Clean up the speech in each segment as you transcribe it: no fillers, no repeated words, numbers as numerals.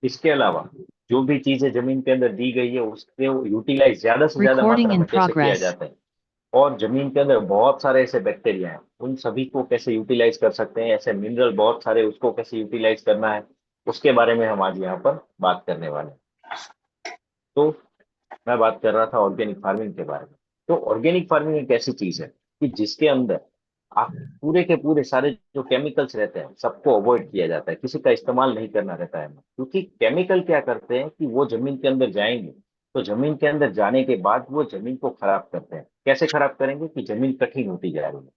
इसके अलावा जो भी चीजें जमीन के अंदर दी गई है उसके यूटिलाइज ज्यादा से ज्यादा Recording मात्रा in में कैसे किया progress. जाता है, और जमीन के अंदर बहुत सारे ऐसे बैक्टीरिया हैं, उन सभी को कैसे यूटिलाइज कर सकते हैं, ऐसे मिनरल बहुत सारे उसको कैसे यूटिलाइज करना है, उसके बारे में हम आज यहाँ पर बात करने वाले हैं। तो मैं बात कर रहा था ऑर्गेनिक फार्मिंग के बारे में। तो ऑर्गेनिक फार्मिंग एक ऐसी चीज है कि जिसके अंदर आप पूरे के पूरे सारे जो केमिकल्स रहते हैं सबको अवॉइड किया जाता है, किसी का इस्तेमाल नहीं करना रहता है, क्योंकि केमिकल क्या करते हैं कि वो जमीन के अंदर जाएंगे, तो जमीन के अंदर जाने के बाद वो जमीन को खराब करते हैं। कैसे खराब करेंगे कि जमीन कठिन होती जा रही है।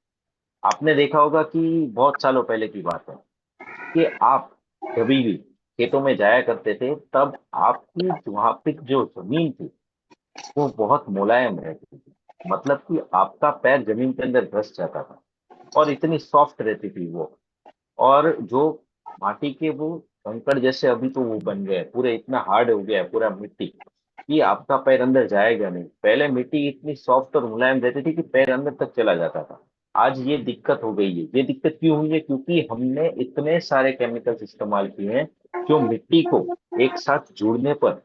आपने देखा होगा कि बहुत सालों पहले की बात है कि आप कभी भी खेतों में जाया करते थे, तब आपकी वहां पे जो जमीन थी वो बहुत मुलायम रहती थी, मतलब कि आपका पैर जमीन के अंदर धंस जाता था, और इतनी सॉफ्ट रहती थी वो। और जो माटी के वो कंकड़ जैसे अभी तो वो बन गए पूरे, इतना हार्ड हो गया है पूरा मिट्टी कि आपका पैर अंदर जाएगा नहीं। पहले मिट्टी इतनी सॉफ्ट और मुलायम रहती थी कि पैर अंदर तक चला जाता था। आज ये दिक्कत हो गई है। ये दिक्कत क्यों हुई है? क्योंकि हमने इतने सारे केमिकल्स इस्तेमाल किए हैं जो मिट्टी को एक साथ जुड़ने पर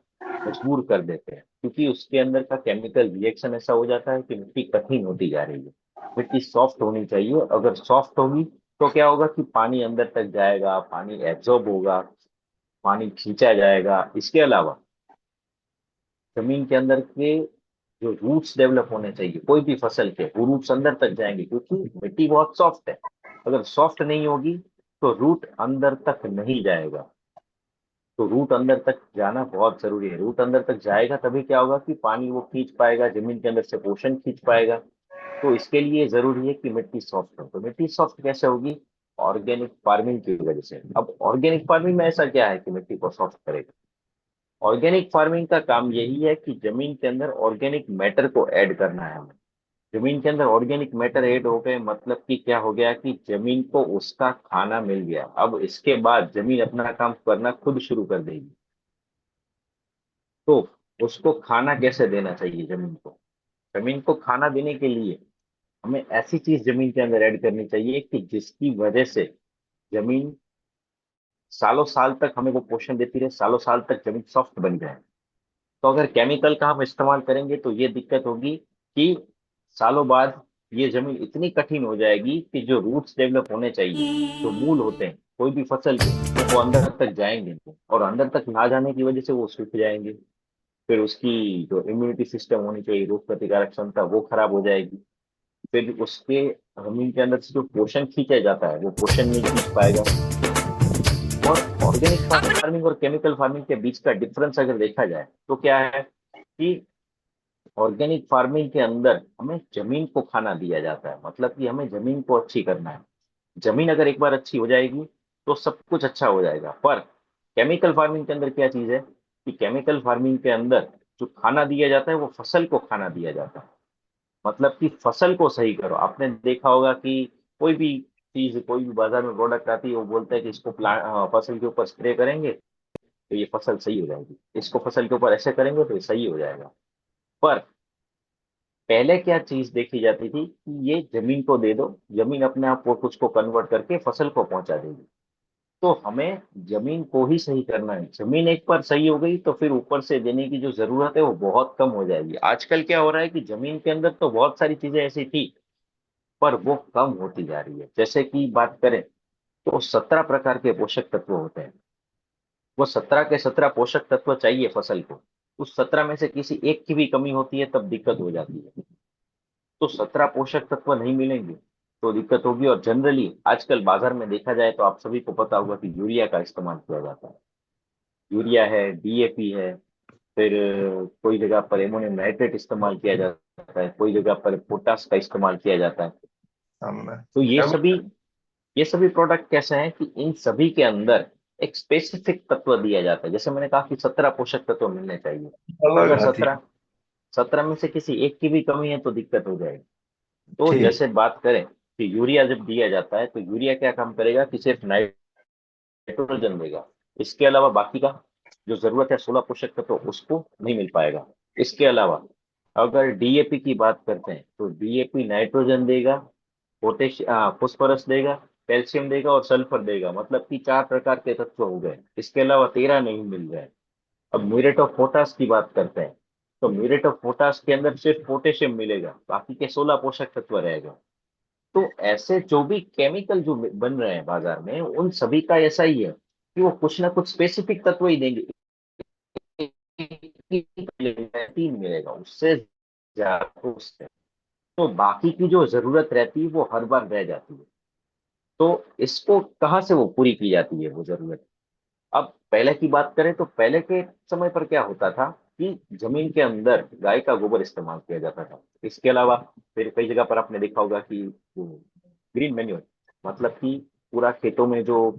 मजबूर कर देते हैं, क्योंकि उसके अंदर का केमिकल रिएक्शन ऐसा हो जाता है कि मिट्टी कठिन होती जा रही है। मिट्टी सॉफ्ट होनी चाहिए, अगर सॉफ्ट होगी तो क्या होगा कि पानी अंदर तक जाएगा, पानी एब्जॉर्ब होगा, पानी खींचा जाएगा। इसके अलावा जमीन के अंदर के जो रूट्स डेवलप होने चाहिए कोई भी फसल के, वो रूट्स अंदर तक जाएंगे, क्योंकि मिट्टी बहुत सॉफ्ट है। अगर सॉफ्ट नहीं होगी तो रूट अंदर तक नहीं जाएगा। तो रूट अंदर तक जाना बहुत जरूरी है। रूट अंदर तक जाएगा तभी क्या होगा कि पानी वो खींच पाएगा, जमीन के अंदर से पोषण खींच पाएगा। तो इसके लिए जरूरी है कि मिट्टी सॉफ्ट हो। तो मिट्टी सॉफ्ट कैसे होगी? ऑर्गेनिक फार्मिंग की वजह से। अब ऑर्गेनिक फार्मिंग में ऐसा क्या है कि मिट्टी को सॉफ्ट करेगा? ऑर्गेनिक फार्मिंग का काम यही है कि जमीन के अंदर ऑर्गेनिक मैटर को ऐड करना है हमें। जमीन के अंदर ऑर्गेनिक मैटर ऐड हो गए मतलब कि क्या हो गया कि जमीन को उसका खाना मिल गया। अब इसके बाद जमीन अपना काम करना खुद शुरू कर देगी। तो उसको खाना कैसे देना चाहिए जमीन को? जमीन को खाना देने के लिए हमें ऐसी चीज जमीन के अंदर ऐड करनी चाहिए कि जिसकी वजह से जमीन सालों साल तक हमें वो पोषण देती रहे, सालों साल तक जमीन सॉफ्ट बन जाए। तो अगर केमिकल का हम इस्तेमाल करेंगे तो ये दिक्कत होगी कि सालों बाद ये जमीन इतनी कठिन हो जाएगी कि जो रूट्स डेवलप होने चाहिए, जो मूल होते हैं कोई भी फसल के, वो अंदर तक जाएंगे नहीं, और अंदर तक ना जाने की वजह से वो सूख जाएंगे। फिर उसकी जो इम्यूनिटी सिस्टम होनी चाहिए, रोग प्रतिकारक क्षमता, वो खराब हो जाएगी। फिर उसके जमीन के अंदर से जो पोषण खींचा जाता है वो पोषण नहीं खींच पाएगा। और ऑर्गेनिक फार्मिंग और केमिकल फार्मिंग के बीच का डिफरेंस अगर देखा जाए तो क्या है कि ऑर्गेनिक फार्मिंग के अंदर हमें जमीन को खाना दिया जाता है, मतलब कि हमें जमीन को अच्छी करना है। जमीन अगर एक बार अच्छी हो जाएगी तो सब कुछ अच्छा हो जाएगा। पर केमिकल फार्मिंग के अंदर क्या चीज है कि केमिकल फार्मिंग के अंदर जो खाना दिया जाता है वो फसल को खाना दिया जाता है। मतलब कि फसल को सही करो। आपने देखा होगा कि कोई भी चीज, कोई भी बाजार में प्रोडक्ट आती है, वो बोलता है कि इसको प्लांट फसल के ऊपर स्प्रे करेंगे तो ये फसल सही हो जाएगी, इसको फसल के ऊपर ऐसे करेंगे तो ये सही हो जाएगा। पर पहले क्या चीज देखी जाती थी कि ये जमीन को दे दो, जमीन अपने आप वो कुछ को कन्वर्ट करके फसल को पहुंचा देगी। तो हमें जमीन को ही सही करना है। जमीन एक बार सही हो गई तो फिर ऊपर से देने की जो जरूरत है वो बहुत कम हो जाएगी। आजकल क्या हो रहा है कि जमीन के अंदर तो बहुत सारी चीजें ऐसी थी पर वो कम होती जा रही है। जैसे कि बात करें तो 17 प्रकार के पोषक तत्व होते हैं। वो 17 के 17 पोषक तत्व चाहिए फसल को। उस 17 में से किसी एक की भी कमी होती है तब दिक्कत हो जाती है। तो 17 पोषक तत्व नहीं मिलेंगे तो दिक्कत होगी। और जनरली आजकल बाजार में देखा जाए तो आप सभी को पता होगा कि यूरिया का इस्तेमाल किया जाता है। यूरिया है, डीएपी है, फिर कोई जगह पर एमोनियम नाइट्रेट इस्तेमाल किया जाता है, कोई जगह पर पोटास का इस्तेमाल किया जाता है। सामने तो ये कभी सभी ये सभी प्रोडक्ट कैसे हैं कि इन सभी के अंदर एक स्पेसिफिक तत्व दिया जाता है। जैसे मैंने कहा कि 17 पोषक तत्व मिलने चाहिए। अलग अगर है, ठीक। 17 में से किसी एक की भी कमी है तो दिक्कत हो जाएगी। तो ठीक। जैसे बात करें कि यूरिया जब दिया जाता है तो यूरिया क्या काम करेगा कि सिर्फ नाइट्रोजन देगा। इसके अलावा बाकी का जो जरूरत है 16 पोषक तत्व उसको नहीं मिल पाएगा। इसके अलावा अगर डीएपी की बात करते हैं तो डीएपी नाइट्रोजन देगा, पोटेश फास्फोरस देगा, कैल्शियम देगा और सल्फर देगा, मतलब कि 4 प्रकार के तत्व हो गए, इसके अलावा 13 नहीं मिल रहे हैं। अब म्यूरेट ऑफ पोटाश की बात करते हैं, तो म्यूरेट ऑफ पोटाश के अंदर सिर्फ पोटेशियम मिलेगा, बाकी के 16 पोषक तत्व रहेगा। तो ऐसे जो भी केमिकल जो बन रहे हैं बाजार में, उन सभी का ऐसा ही है कि वो कुछ ना कुछ स्पेसिफिक तत्व ही देंगे। 3 मिलेगा, उससे ज्यादा उससे, तो बाकी की जो जरूरत रहती है वो हर बार रह जाती है। तो इसको कहाँ से वो पूरी की जाती है वो जरूरत। अब पहले की बात करें तो पहले के समय पर क्या होता था कि जमीन के अंदर गाय का गोबर इस्तेमाल किया जाता था। इसके अलावा फिर कई जगह पर आपने देखा होगा कि ग्रीन मेन्योर, मतलब कि पूरा खेतों में जो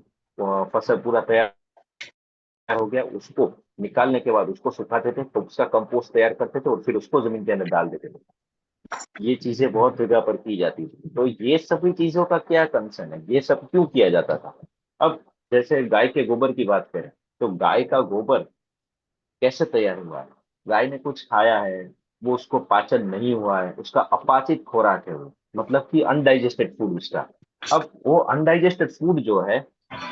फसल पूरा तैयार हो गया, उसको निकालने के बाद उसको सुखाते थे, तो उसका कंपोस्ट तैयार करते थे और फिर उसको जमीन के अंदर डाल देते थे। ये चीजें बहुत जगह पर की जाती थी। तो ये सभी चीजों का क्या कंसर्न है, ये सब क्यों किया जाता था। अब जैसे गाय के गोबर की बात करें, तो गाय का गोबर कैसे तैयार हुआ है। गाय ने कुछ खाया है, वो उसको पाचन नहीं हुआ है, उसका अपाचित खुराक है वो, मतलब कि अनडाइजेस्टेड फूड उसका। अब वो अनडाइजेस्टेड फूड जो है,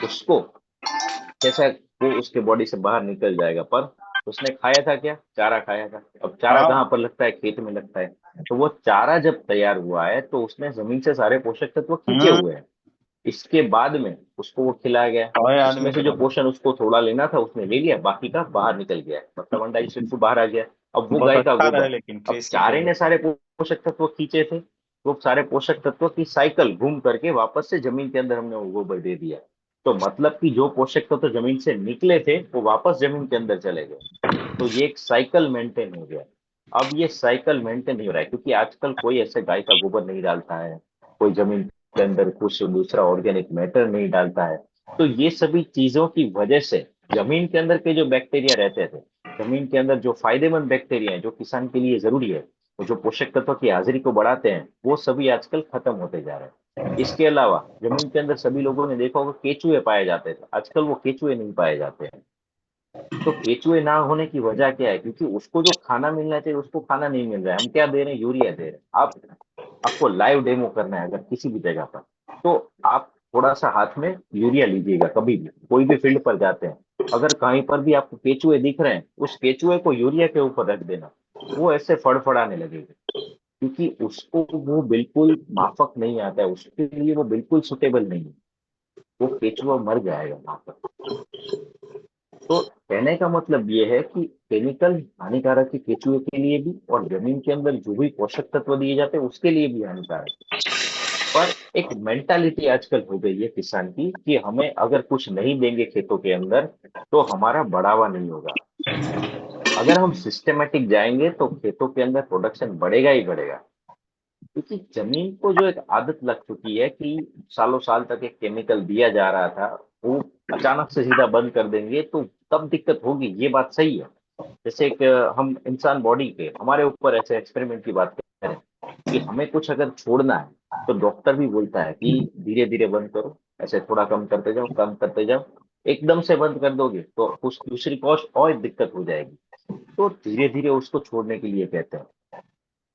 उसको कैसा, वो उसके बॉडी से बाहर निकल जाएगा, पर उसने खाया था क्या, चारा खाया था। अब चारा हाँ। कहाँ पर लगता है, खेत में लगता है। तो वो चारा जब तैयार हुआ है तो उसने जमीन से सारे पोषक तत्व खींचे हम्म। हुए हैं। इसके बाद में उसको वो खिलाया गया, हमारे उसमें आदमी से जो खिलाना। पोषण उसको थोड़ा लेना था उसने ले लिया, बाकी का बाहर निकल गया, मतलब अनडाइजेस्टेड फूड बाहर आ गया। अब वो बहुत गाय का अच्छा रहे गोबर, लेकिन अब टेस्टी चारे बोले ने तो। सारे पोषक तत्व खींचे थे, वो सारे पोषक तत्व की साइकिल घूम करके वापस से जमीन के अंदर हमने वो गोबर दे दिया। तो मतलब कि जो पोषक तत्व जमीन से निकले थे वो वापस जमीन के अंदर चले गए। तो ये एक साइकिल मेंटेन हो गया। अब ये साइकिल मेंटेन नहीं हो रहा है, क्योंकि आजकल कोई ऐसे गाय का गोबर नहीं डालता है, कोई जमीन के अंदर कुछ दूसरा ऑर्गेनिक मैटर नहीं डालता है। तो ये सभी चीजों की वजह से जमीन के अंदर के जो बैक्टीरिया रहते थे, जमीन के अंदर जो फायदेमंद बैक्टीरिया है जो किसान के लिए जरूरी है, वो जो पोषक तत्व की हाजिरी को बढ़ाते हैं, वो सभी आजकल खत्म होते जा रहे हैं। इसके अलावा जमीन के अंदर सभी लोगों ने देखा होगा केचुए पाए जाते थे, आजकल वो केचुए नहीं पाए जाते हैं। तो केचुए ना होने की वजह क्या है, क्योंकि उसको जो खाना मिलना चाहिए उसको खाना नहीं मिल रहा है। हम क्या दे रहे हैं, यूरिया दे रहे हैं। आप, आपको लाइव डेमो करना है अगर किसी भी जगह पर, तो आप थोड़ा सा हाथ में यूरिया लीजिएगा, कभी भी कोई भी फील्ड पर जाते हैं, अगर कहीं पर भी आपको केचुए दिख रहे हैं, उस केचुए को यूरिया के ऊपर रख देना, वो ऐसे फड़फड़ाने लगेगा, क्योंकि उसको वो बिल्कुल माफक नहीं आता है, उसके लिए वो बिल्कुल सुटेबल नहीं है। वो केचुआ मर जाएगा वहां पर। तो कहने का मतलब ये है कि केमिकल हानिकारक है केचुए के लिए भी, और जमीन के अंदर जो भी पोषक तत्व दिए जाते हैं उसके लिए भी हानिकारक। पर एक मेंटालिटी आजकल हो गई है किसान की कि हमें अगर कुछ नहीं देंगे खेतों के अंदर तो हमारा बढ़ावा नहीं होगा। अगर हम सिस्टमेटिक जाएंगे तो खेतों के अंदर प्रोडक्शन बढ़ेगा ही बढ़ेगा। क्योंकि जमीन को जो एक आदत लग चुकी है कि सालों साल तक एक केमिकल दिया जा रहा था, वो अचानक से सीधा बंद कर देंगे तो तब दिक्कत होगी, ये बात सही है। जैसे एक हम इंसान बॉडी के हमारे ऊपर ऐसे एक्सपेरिमेंट की बात करें कि हमें कुछ अगर छोड़ना है, तो डॉक्टर भी बोलता है कि धीरे धीरे बंद करो, ऐसे थोड़ा कम करते जाओ, कम करते जाओ। एकदम से बंद कर दोगे तो कुछ दूसरी कॉस्ट और दिक्कत हो जाएगी। तो धीरे धीरे उसको छोड़ने के लिए कहते हैं।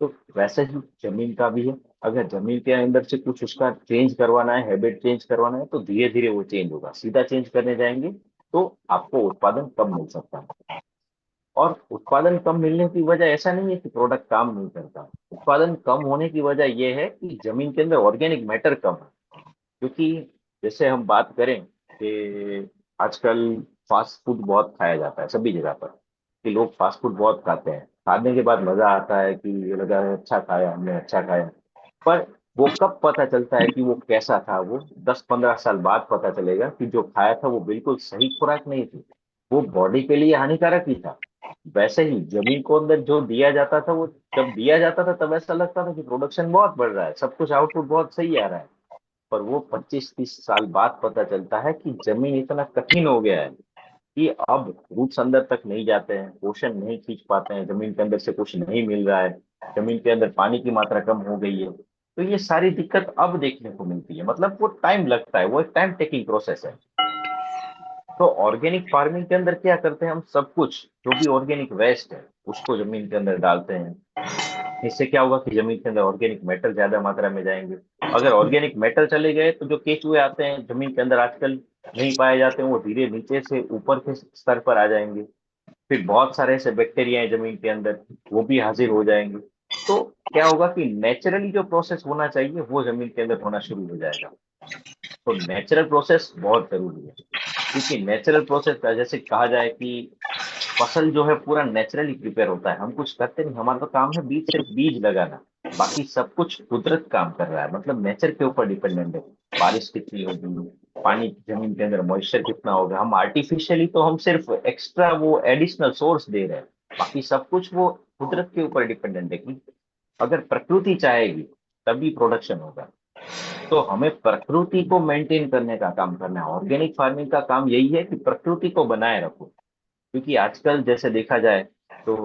तो वैसे ही जमीन का भी है, अगर जमीन के अंदर से कुछ उसका चेंज करवाना है, हैबिट चेंज करवाना है, तो धीरे धीरे वो चेंज होगा। सीधा चेंज करने जाएंगे तो आपको उत्पादन कम मिल सकता है। और उत्पादन कम मिलने की वजह ऐसा नहीं है कि प्रोडक्ट काम नहीं करता, उत्पादन कम होने की वजह यह है कि जमीन के अंदर ऑर्गेनिक मैटर कम है। क्योंकि जैसे हम बात करें कि आजकल फास्ट फूड बहुत खाया जाता है सभी जगह पर, कि लोग फास्ट फूड बहुत खाते हैं, खाने के बाद मजा आता है कि ये लगा है अच्छा खाया हमने, अच्छा खाया। पर वो कब पता चलता है कि वो कैसा था, वो 10-15 साल बाद पता चलेगा कि जो खाया था वो बिल्कुल सही खुराक नहीं थी, वो बॉडी के लिए हानिकारक ही था। वैसे ही जमीन को अंदर जो दिया जाता था, वो जब दिया जाता था तब ऐसा लगता था कि प्रोडक्शन बहुत बढ़ रहा है, सब कुछ आउटपुट बहुत सही आ रहा है। पर वो 25-30 साल बाद पता चलता है कि जमीन इतना कठिन हो गया है कि अब रूट्स अंदर तक नहीं जाते हैं, पोषण नहीं खींच पाते हैं, जमीन के अंदर से कुछ नहीं मिल रहा है, जमीन के अंदर पानी की मात्रा कम हो गई है। तो ये सारी दिक्कत अब देखने को मिलती है, मतलब वो टाइम लगता है, वो एक टाइम टेकिंग प्रोसेस है। तो ऑर्गेनिक फार्मिंग के अंदर क्या करते हैं हम, सब कुछ जो भी ऑर्गेनिक वेस्ट है उसको जमीन के अंदर डालते हैं, इससे क्या होगा कि जमीन के अंदर ऑर्गेनिक मेटल ज्यादा मात्रा में जाएंगे। अगर ऑर्गेनिक मेटल चले गए तो जो केचुए आते हैं जमीन के अंदर आजकल नहीं पाए जाते हैं, वो धीरे नीचे से ऊपर के स्तर पर आ जाएंगे। फिर बहुत सारे ऐसे बैक्टीरिया हैं जमीन के अंदर, वो भी हाजिर हो जाएंगे। तो क्या होगा कि नेचुरली जो प्रोसेस होना चाहिए वो जमीन के अंदर होना शुरू हो जाएगा। तो नेचुरल प्रोसेस बहुत जरूरी है, क्योंकि नेचुरल प्रोसेस का जैसे कहा जाए कि फसल जो है पूरा नेचुरली प्रिपेयर होता है, हम कुछ करते नहीं, हमारा तो काम है बीज, सिर्फ बीज लगाना। बाकी सब कुछ कुदरत काम कर रहा है, मतलब नेचर के ऊपर डिपेंडेंट है। बारिश कितनी होगी, पानी जमीन के अंदर मॉइस्चर कितना होगा, हम आर्टिफिशियली तो हम सिर्फ एक्स्ट्रा वो एडिशनल सोर्स दे रहे हैं। बाकी सब कुछ वो कुदरत के ऊपर डिपेंडेंट है कि अगर प्रकृति चाहेगी तभी प्रोडक्शन होगा। तो हमें प्रकृति को मेंटेन करने का काम करना है। ऑर्गेनिक फार्मिंग का काम यही है कि प्रकृति को बनाए रखो। क्योंकि आजकल जैसे देखा जाए तो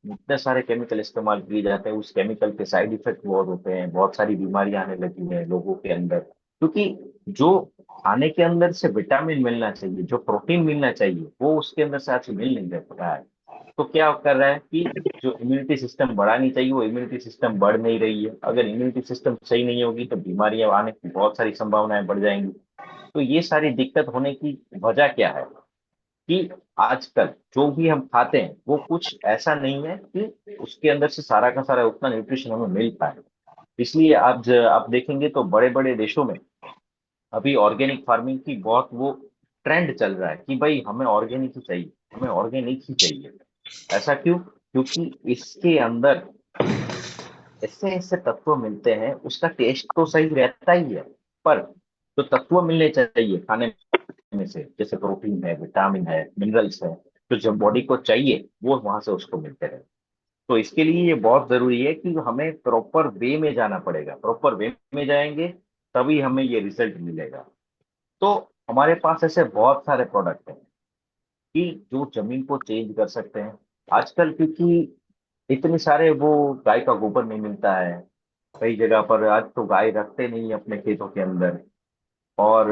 इतने सारे केमिकल इस्तेमाल किए जाते हैं, उस केमिकल के साइड इफेक्ट बहुत होते हैं, बहुत सारी बीमारियां आने लगी हैं लोगों के अंदर। क्योंकि जो खाने के अंदर से विटामिन मिलना चाहिए, जो प्रोटीन मिलना चाहिए, वो उसके अंदर से आज मिल नहीं रहा है। तो क्या कर रहा है कि जो इम्यूनिटी सिस्टम बढ़ानी चाहिए वो इम्यूनिटी सिस्टम बढ़ नहीं रही है। अगर इम्यूनिटी सिस्टम सही नहीं होगी तो बीमारियां आने की बहुत सारी संभावनाएं बढ़ जाएंगी। तो ये सारी दिक्कत होने की वजह क्या है कि आजकल जो भी हम खाते हैं वो कुछ ऐसा नहीं है कि उसके अंदर से सारा का सारा उतना न्यूट्रिशन हमें मिल पाए। इसलिए आप देखेंगे तो बड़े बड़े देशों में अभी ऑर्गेनिक फार्मिंग की बहुत वो ट्रेंड चल रहा है कि भाई हमें ऑर्गेनिक ही चाहिए, हमें ऑर्गेनिक ही चाहिए। ऐसा क्यों? क्योंकि इसके अंदर ऐसे ऐसे तत्व मिलते हैं, उसका टेस्ट तो सही रहता ही है, पर जो तत्व मिलने चाहिए खाने में से, जैसे प्रोटीन है, विटामिन है, मिनरल्स है, तो जब बॉडी को चाहिए वो वहां से उसको मिलते रहे। तो इसके लिए ये बहुत जरूरी है कि हमें प्रॉपर वे में जाना पड़ेगा। प्रॉपर वे में जाएंगे तभी हमें ये रिजल्ट मिलेगा। तो हमारे पास ऐसे बहुत सारे प्रोडक्ट हैं कि जो जमीन को चेंज कर सकते हैं आजकल। क्योंकि इतने सारे वो गाय का गोबर नहीं मिलता है, कई जगह पर आज तो गाय रखते नहीं अपने खेतों के अंदर। और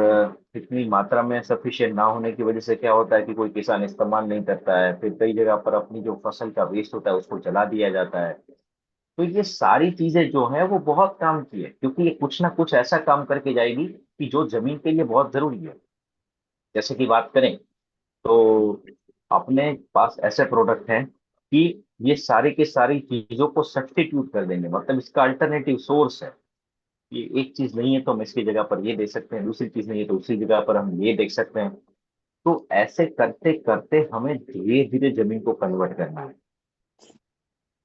इतनी मात्रा में सफिशिएंट ना होने की वजह से क्या होता है कि कोई किसान इस्तेमाल नहीं करता है, फिर कई जगह पर अपनी जो फसल का वेस्ट होता है उसको जला दिया जाता है। तो ये सारी चीजें जो है वो बहुत काम की है, क्योंकि ये कुछ ना कुछ ऐसा काम करके जाएगी कि जो जमीन के लिए बहुत जरूरी है। जैसे कि बात करें तो अपने पास ऐसे प्रोडक्ट हैं कि ये सारी की सारी चीजों को सब्स्टिट्यूट कर देंगे, मतलब इसका अल्टरनेटिव सोर्स है। ये एक चीज नहीं है तो हम इसकी जगह पर ये देख सकते हैं, दूसरी चीज नहीं है तो उसी जगह पर हम ये देख सकते हैं। तो ऐसे करते करते हमें धीरे धीरे जमीन को कन्वर्ट करना है।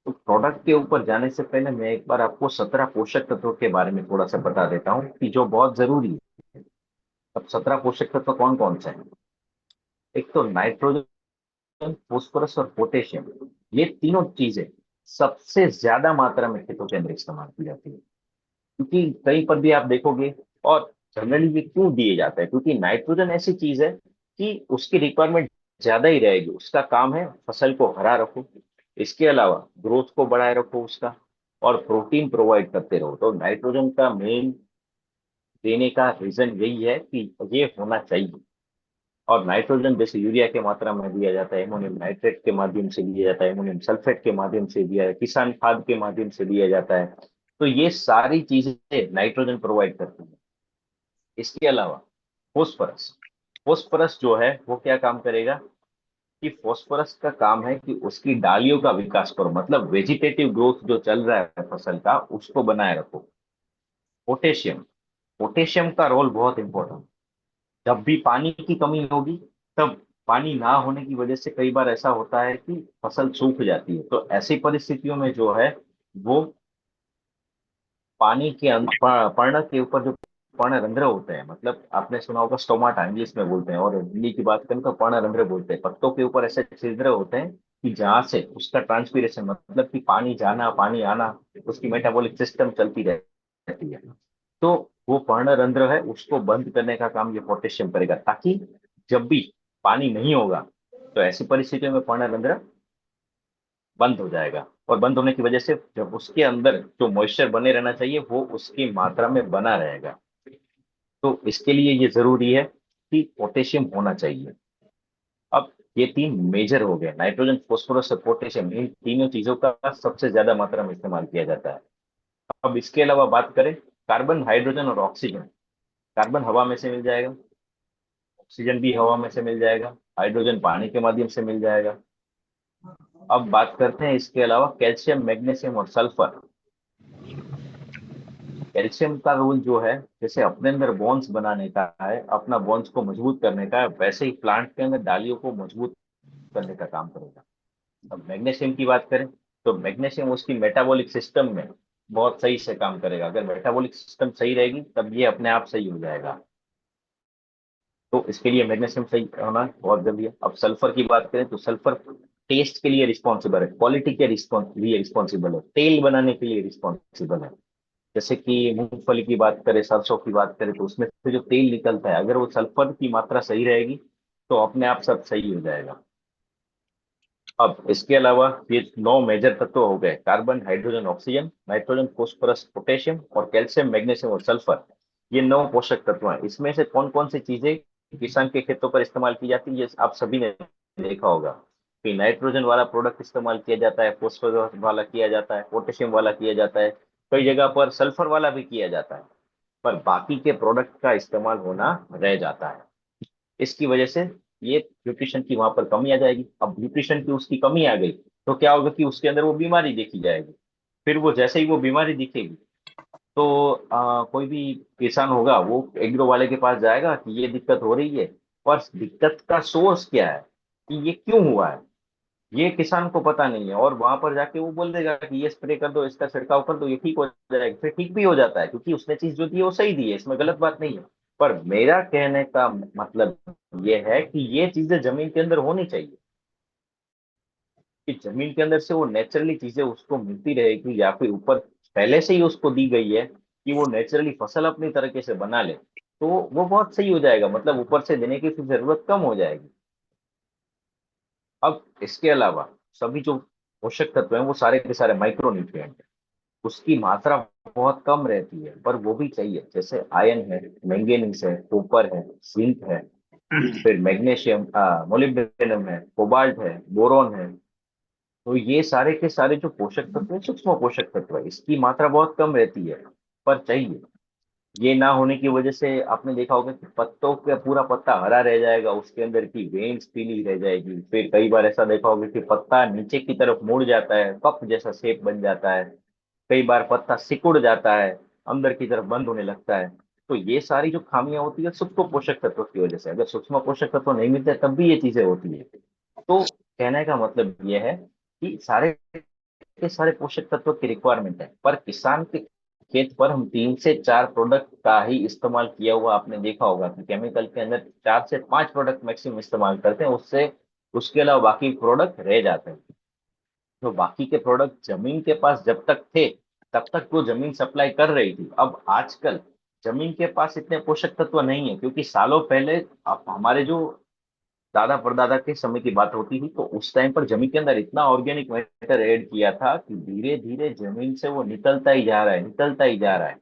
तो प्रोडक्ट के ऊपर जाने से पहले मैं एक बार आपको 17 पोषक तत्वों के बारे में थोड़ा सा बता देता हूँ कि जो बहुत जरूरी है। अब 17 पोषक तत्व कौन कौन से हैं? एक तो नाइट्रोजन, फास्फोरस और पोटेशियम। ये तीनों चीजें सबसे ज्यादा मात्रा में खेतों के अंदर इस्तेमाल की जाती है, क्योंकि कहीं पर भी आप देखोगे। और जनरली ये क्यों दिए जाते हैं? क्योंकि नाइट्रोजन ऐसी चीज है कि उसकी रिक्वायरमेंट ज्यादा ही रहेगी, उसका काम है फसल को हरा रखो, इसके अलावा ग्रोथ को बढ़ाए रखो उसका, और प्रोटीन प्रोवाइड करते रहो। तो नाइट्रोजन का मेन देने का रीजन यही है कि ये होना चाहिए। और नाइट्रोजन जैसे यूरिया के मात्रा में दिया जाता है, एमोनियम नाइट्रेट के माध्यम से दिया जाता है, एमोनियम सल्फेट के माध्यम से दिया है, किसान खाद के माध्यम से दिया जाता है। तो ये सारी चीजें नाइट्रोजन प्रोवाइड करती है। इसके अलावा फोस्फरस, फोस्फरस जो है वो क्या काम करेगा कि फोस्फरस का काम है कि उसकी डालियों का विकास करो, मतलब वेजिटेटिव ग्रोथ जो चल रहा है फसल का उसको बनाए रखो। पोटेशियम, पोटेशियम का रोल बहुत इंपॉर्टेंट। जब भी पानी की कमी होगी, तब पानी ना होने की वजह से कई बार ऐसा होता है कि फसल सूख जाती है। तो ऐसी परिस्थितियों में जो है वो पानी के पर्ण के ऊपर जो पर्णरंध्र होते हैं, मतलब आपने सुना होगा स्टोमाटा इंग्लिश में बोलते हैं, और हिंदी की बात करें तो पर्णरंध्र बोलते हैं। पत्तों के ऊपर ऐसे छिद्र होते हैं कि जहां से उसका ट्रांसपीरेशन, मतलब कि पानी जाना पानी आना, उसकी मेटाबॉलिक सिस्टम चलती रहती है। तो वो पर्णरंध्र है उसको बंद करने का काम ये पोटेशियम करेगा, ताकि जब भी पानी नहीं होगा तो ऐसी परिस्थितियों में पर्णरंध्र बंद हो जाएगा। और बंद होने की वजह से जब उसके अंदर जो मॉइस्चर बने रहना चाहिए वो उसकी मात्रा में बना रहेगा। तो इसके लिए ये जरूरी है कि पोटेशियम होना चाहिए। अब ये तीन मेजर हो गए, नाइट्रोजन, फोस्फोरस और पोटेशियम, इन तीनों चीजों का सबसे ज्यादा मात्रा में इस्तेमाल किया जाता है। अब इसके अलावा बात करें, कार्बन, हाइड्रोजन और ऑक्सीजन। कार्बन हवा में से मिल जाएगा, ऑक्सीजन भी हवा में से मिल जाएगा, हाइड्रोजन पानी के माध्यम से मिल जाएगा। अब बात करते हैं इसके अलावा कैल्शियम, मैग्नीशियम और सल्फर। कैल्शियम का रोल जो है, जैसे अपने अंदर बोन्स बनाने का है, अपना बोन्स को मजबूत करने का है, वैसे ही प्लांट के अंदर डालियों को मजबूत करने का काम करेगा। अब मैग्नीशियम की बात करें, तो मैग्नीशियम उसकी मेटाबॉलिक सिस्टम में बहुत सही से काम करेगा। अगर मेटाबॉलिक सिस्टम सही रहेगी तब ये अपने आप सही हो जाएगा। तो इसके लिए मैग्नीशियम सही होना बहुत जरूरी है। अब सल्फर की बात करें, तो सल्फर टेस्ट के लिए रिस्पॉन्सिबल है, क्वालिटी के लिए रिस्पॉन्सिबल है, तेल बनाने के लिए रिस्पॉन्सिबल है। जैसे कि मूंगफली की बात करें, सरसों की बात करें, तो उसमें से जो तेल निकलता है, अगर वो सल्फर की मात्रा सही रहेगी तो अपने आप सब सही हो जाएगा। अब इसके अलावा ये 9 मेजर तत्व हो गए, carbon, hydrogen, oxygen, nitrogen, phosphorus, potassium और कैल्शियम, मैग्नीशियम और सल्फर। ये 9 पोषक तत्व हैं। इसमें से कौन कौन सी चीजें किसान के खेतों पर इस्तेमाल की जाती है, ये आप सभी ने देखा होगा कि नाइट्रोजन वाला प्रोडक्ट इस्तेमाल किया जाता है, फोस्फोरस वाला किया जाता है, पोटेशियम वाला किया जाता है, कई जगह पर सल्फर वाला भी किया जाता है, पर बाकी के प्रोडक्ट का इस्तेमाल होना रह जाता है। इसकी वजह से ये न्यूट्रिशन की वहां पर कमी आ जाएगी। अब न्यूट्रिशन की उसकी कमी आ गई तो क्या होगा कि उसके अंदर वो बीमारी देखी जाएगी। फिर वो जैसे ही वो बीमारी दिखेगी तो कोई भी किसान होगा वो एग्रो वाले के पास जाएगा कि ये दिक्कत हो रही है, पर दिक्कत का सोर्स क्या है, कि ये क्यों हुआ है, ये किसान को पता नहीं है। और वहां पर जाके वो बोल देगा कि ये स्प्रे कर दो, इसका छिड़काव कर दो, ये ठीक हो जाएगा। फिर ठीक भी हो जाता है क्योंकि उसने चीज जो दी है वो सही दी है, इसमें गलत बात नहीं है। पर मेरा कहने का मतलब ये है कि ये चीजें जमीन के अंदर होनी चाहिए, कि जमीन के अंदर से वो नेचुरली चीजें उसको मिलती रहेगी, या फिर ऊपर पहले से ही उसको दी गई है कि वो नेचुरली फसल अपनी तरीके से बना ले, तो वो बहुत सही हो जाएगा। मतलब ऊपर से देने की फिर जरूरत कम हो जाएगी। अब इसके अलावा सभी जो पोषक तत्व हैं वो सारे के सारे माइक्रो न्यूट्रिएंट, उसकी मात्रा बहुत कम रहती है, पर वो भी चाहिए। जैसे आयरन है, मैंगनीज है, कॉपर है, जिंक है, फिर मैग्नीशियम, मोलिब्डेनम है, कोबाल्ट है, बोरॉन है। तो ये सारे के सारे जो पोषक तत्व है, सूक्ष्म पोषक तत्व है, इसकी मात्रा बहुत कम रहती है, पर चाहिए। ये ना होने की वजह से आपने देखा होगा कि पत्तों का पूरा पत्ता हरा रह जाएगा, उसके अंदर की वेन्स पीली रह जाएगी। फिर कई बार ऐसा देखा होगा कि पत्ता नीचे की तरफ मुड़ जाता है, कप जैसा शेप बन जाता है। कई बार पत्ता सिकुड़ जाता है, अंदर की तरफ बंद होने लगता है। तो ये सारी जो खामियां होती है सूक्ष्म पोषक तत्व की वजह से, अगर सूक्ष्म पोषक तत्व नहीं मिलते तब भी ये चीजें होती है। तो कहने का मतलब ये है कि सारे के सारे पोषक तत्व की रिक्वायरमेंट है, पर किसान के खेत पर हम 3 से 4 प्रोडक्ट का ही इस्तेमाल किया हुआ आपने देखा होगा कि केमिकल के अंदर 4 से 5 प्रोडक्ट मैक्सिमम इस्तेमाल करते हैं, उससे उसके अलावा बाकी प्रोडक्ट रह जाते हैं। तो बाकी के प्रोडक्ट जमीन के पास जब तक थे तब तक वो जमीन सप्लाई कर रही थी। अब आजकल जमीन के पास इतने पोषक तत्व नहीं है, क्योंकि सालों पहले अब हमारे जो दादा परदादा के समय की बात होती थी तो उस टाइम पर जमीन के अंदर इतना ऑर्गेनिक मैटर ऐड किया था कि धीरे धीरे जमीन से वो निकलता ही जा रहा है, निकलता ही जा रहा है।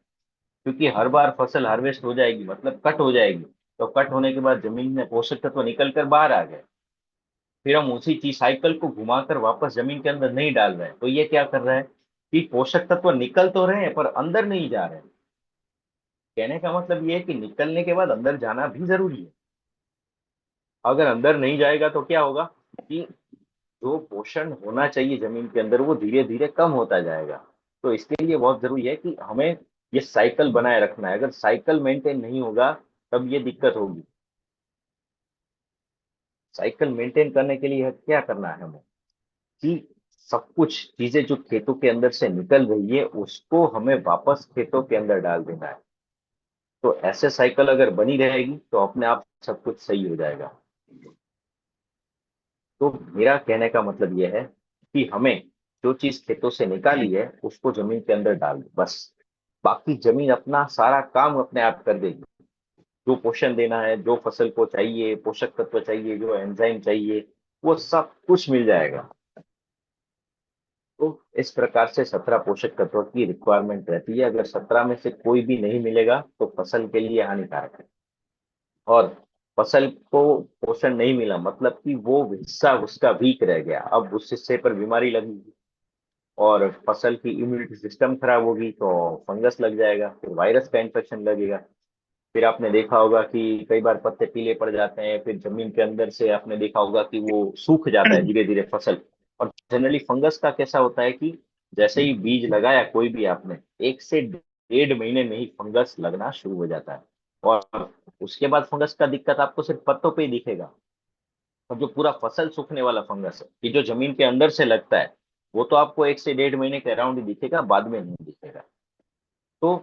क्योंकि हर बार फसल हार्वेस्ट हो जाएगी, मतलब कट हो जाएगी, तो कट होने के बाद जमीन में पोषक तत्व निकल कर बाहर आ गए। फिर हम उसी चीज साइकिल को घुमाकर वापस जमीन के अंदर नहीं डाल रहे हैं, तो ये क्या कर रहा है कि पोषक तत्व निकल तो रहे हैं पर अंदर नहीं जा रहे हैं। कहने का मतलब ये है कि निकलने के बाद अंदर जाना भी जरूरी है। अगर अंदर नहीं जाएगा तो क्या होगा कि जो पोषण होना चाहिए जमीन के अंदर वो धीरे धीरे कम होता जाएगा। तो इसके लिए बहुत जरूरी है कि हमें ये साइकिल बनाए रखना है। अगर साइकिल मेंटेन नहीं होगा तब ये दिक्कत होगी। साइकिल मेंटेन करने के लिए क्या करना है हमें, कि सब कुछ चीजें जो खेतों के अंदर से निकल रही है उसको हमें वापस खेतों के अंदर डाल देना है। तो ऐसे साइकिल अगर बनी रहेगी तो अपने आप सब कुछ सही हो जाएगा। तो मेरा कहने का मतलब यह है कि हमें जो चीज खेतों से निकाली है उसको जमीन के अंदर डाल दो बस। बाकी जमीन अपना सारा काम अपने आप कर देगी। जो पोषण देना है, जो फसल को चाहिए, पोषक तत्व चाहिए, जो एंजाइम चाहिए, वो सब कुछ मिल जाएगा। तो इस प्रकार से 17 पोषक तत्वों की रिक्वायरमेंट रहती है। अगर 17 में से कोई भी नहीं मिलेगा तो फसल के लिए हानिकारक है। और फसल को पोषण नहीं मिला, मतलब कि वो हिस्सा उसका वीक रह गया, अब उस हिस्से पर बीमारी लगी और फसल की इम्यूनिटी सिस्टम खराब होगी तो फंगस लग जाएगा, फिर वायरस का इन्फेक्शन लगेगा। फिर आपने देखा होगा कि कई बार पत्ते पीले पड़ जाते हैं, फिर जमीन के अंदर से आपने देखा होगा कि वो सूख जाता है धीरे धीरे फसल। और जनरली फंगस का कैसा होता है कि जैसे ही बीज लगाया कोई भी आपने, 1 से 1.5 महीने में ही फंगस लगना शुरू हो जाता है। और उसके बाद फंगस का दिक्कत आपको सिर्फ पत्तों पे ही दिखेगा। और जो पूरा फसल सूखने वाला फंगस है कि जो जमीन के अंदर से लगता है, वो तो आपको 1 से 1.5 महीने के अराउंड ही दिखेगा, बाद में नहीं दिखेगा। तो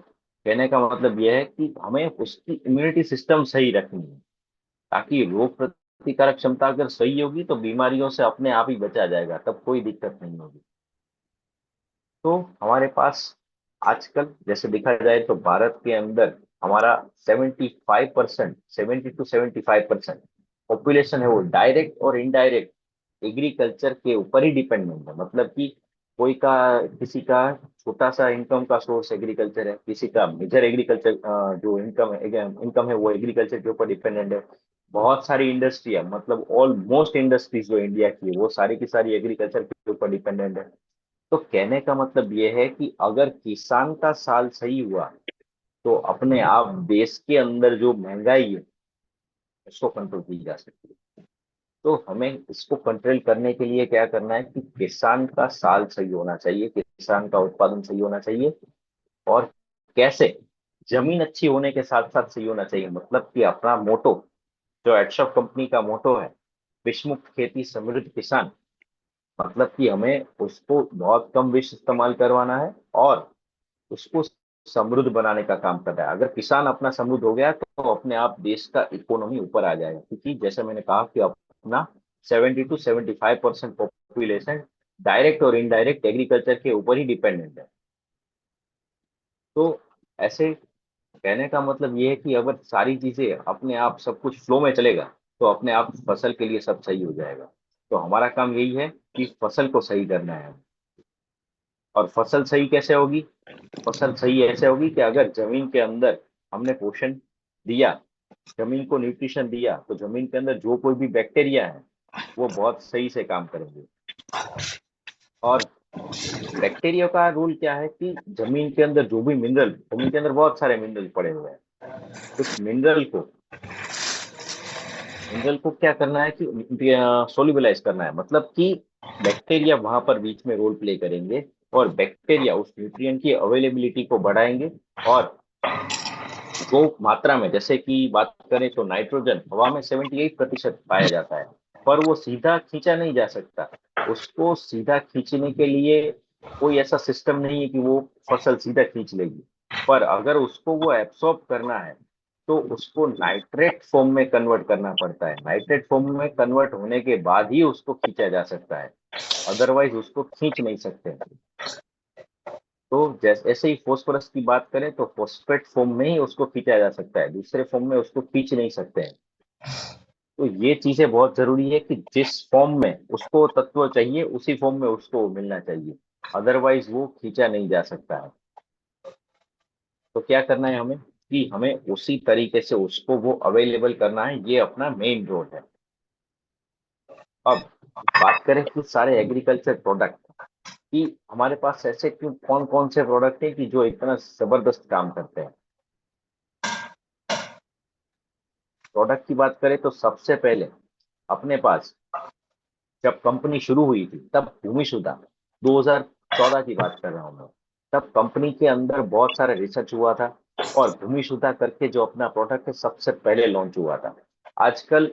कहने का मतलब यह है कि हमें उसकी इम्यूनिटी सिस्टम सही रखनी है, ताकि रोग प्रतिकारक क्षमता अगर सही होगी तो बीमारियों से अपने आप ही बचा जाएगा, तब कोई दिक्कत नहीं होगी। तो हमारे पास आजकल जैसे देखा जाए तो भारत के अंदर हमारा 75%, 70 to 75% पॉपुलेशन है वो डायरेक्ट और इनडायरेक्ट एग्रीकल्चर के ऊपर ही डिपेंडेंट है। मतलब कि कोई का किसी का छोटा सा इनकम का सोर्स एग्रीकल्चर है, किसी का मेजर एग्रीकल्चर जो इनकम है वो एग्रीकल्चर के ऊपर डिपेंडेंट है। बहुत सारी इंडस्ट्री है, मतलब ऑलमोस्ट इंडस्ट्रीज जो इंडिया की है वो सारी की सारी एग्रीकल्चर के ऊपर डिपेंडेंट है। तो कहने का मतलब ये है कि अगर किसान का साल सही हुआ तो अपने आप देश के अंदर जो महंगाई है उसको कंट्रोल की जा सकती है। तो हमें इसको कंट्रोल करने के लिए क्या करना है कि किसान का साल सही होना चाहिए, किसान का उत्पादन सही होना चाहिए। और कैसे? जमीन अच्छी होने के साथ साथ सही होना चाहिए, मतलब कि अपना मोटो, जो एडशॉप कंपनी का मोटो है, विषमुक्त खेती समृद्ध किसान, मतलब कि हमें उसको बहुत कम विष इस्तेमाल करवाना है और उसको समृद्ध बनाने का काम कर रहा है। अगर किसान अपना समृद्ध हो गया तो अपने आप देश का इकोनॉमी ऊपर आ जाएगा, क्योंकि जैसे मैंने कहा कि अपना 70 to 75% पॉपुलेशन डायरेक्ट और इनडायरेक्ट एग्रीकल्चर के ऊपर ही डिपेंडेंट है। तो ऐसे कहने का मतलब ये है कि अगर सारी चीजें अपने आप सब कुछ फ्लो में चलेगा तो अपने आप फसल के लिए सब सही हो जाएगा। तो हमारा काम यही है कि फसल को सही करना है। और फसल सही कैसे होगी? फसल सही ऐसे होगी कि अगर जमीन के अंदर हमने पोषण दिया, जमीन को न्यूट्रिशन दिया, तो जमीन के अंदर जो कोई भी बैक्टीरिया है वो बहुत सही से काम करेंगे। और बैक्टीरिया का रोल क्या है कि जमीन के अंदर जो भी मिनरल, जमीन के अंदर बहुत सारे मिनरल पड़े हुए हैं, उस मिनरल को क्या करना है कि सोल्यूबलाइज करना है, मतलब कि बैक्टीरिया वहां पर बीच में रोल प्ले करेंगे और बैक्टीरिया उस न्यूट्रिएंट की अवेलेबिलिटी को बढ़ाएंगे। और वो मात्रा में, जैसे कि बात करें तो नाइट्रोजन हवा में 78% पाया जाता है, पर वो सीधा खींचा नहीं जा सकता। उसको सीधा खींचने के लिए कोई ऐसा सिस्टम नहीं है कि वो फसल सीधा खींच लेगी। पर अगर उसको वो एब्सॉर्ब करना है तो उसको नाइट्रेट फॉर्म में कन्वर्ट करना पड़ता है। नाइट्रेट फॉर्म में कन्वर्ट होने के बाद ही उसको खींचा जा सकता है, अदरवाइज उसको खींच नहीं सकते। तो जैसे ऐसे ही फॉस्फोरस की बात करें तो फॉस्फेट फॉर्म में ही उसको खींचा जा सकता है, दूसरे फॉर्म में उसको खींच नहीं सकते हैं। तो ये चीजें बहुत जरूरी है कि जिस फॉर्म में उसको तत्व चाहिए उसी फॉर्म में उसको मिलना चाहिए, अदरवाइज वो खींचा नहीं जा सकता है। तो क्या करना है हमें कि हमें उसी तरीके से उसको वो अवेलेबल करना है, ये अपना मेन रोल है। अब बात करें कि सारे एग्रीकल्चर प्रोडक्ट कि हमारे पास ऐसे क्यों कौन कौन से प्रोडक्ट है कि जो इतना जबरदस्त काम करते हैं। प्रोडक्ट की बात करें तो सबसे पहले अपने पास जब कंपनी शुरू हुई थी तब भूमि सुधा, 2014 की बात कर रहा हूँ मैं, तब कंपनी के अंदर बहुत सारा रिसर्च हुआ था और भूमि सुधा करके जो अपना प्रोडक्ट है सबसे पहले लॉन्च हुआ था। आजकल